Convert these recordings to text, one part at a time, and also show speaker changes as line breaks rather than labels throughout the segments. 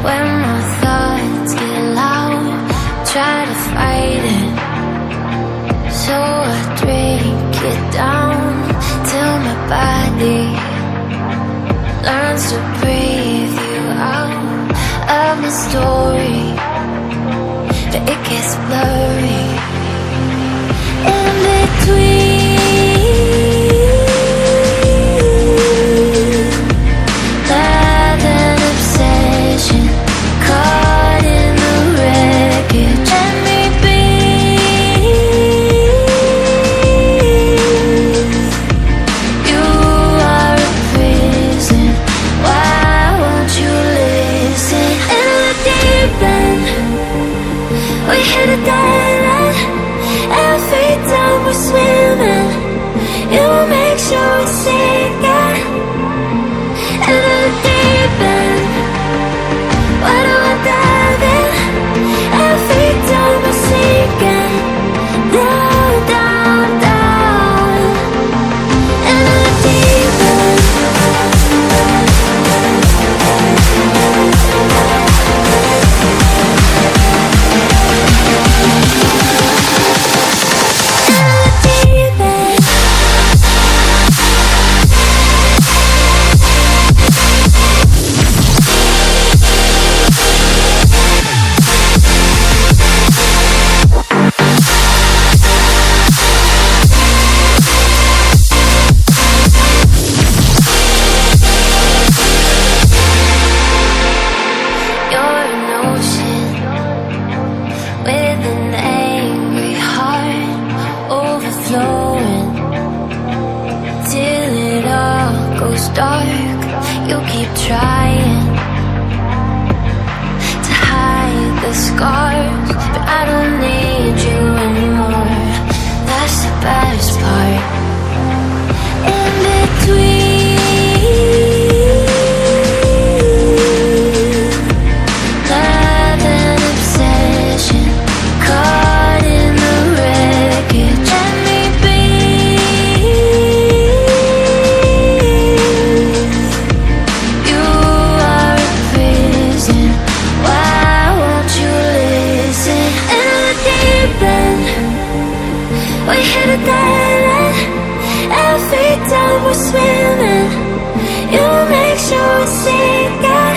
When my thoughts get loud, try to fight it. So I drink it down till my body learns to breathe you out of my story, but it gets blurry in between. Love and obsession caught in the wreckage. Let me be. You are a prison. Why won't you listen? In the deep end, we hit a dead end. Every time we're swimming, you make sure we sink it. In the deep end, why do I dive in? Every time we're sinking, down, down, down. In the deep end. You're an ocean with an angry heart, overflowing till it all goes dark. You keep trying to hide the scars, but I don't need you anymore. That's the best part. In between. Love and obsession caught in the wreckage. Let me be. You are a prison. Why won't you listen? In the deep end, we hit a dead end. Every time we're swimming, you make sure we sink it.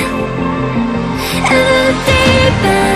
In the deep end.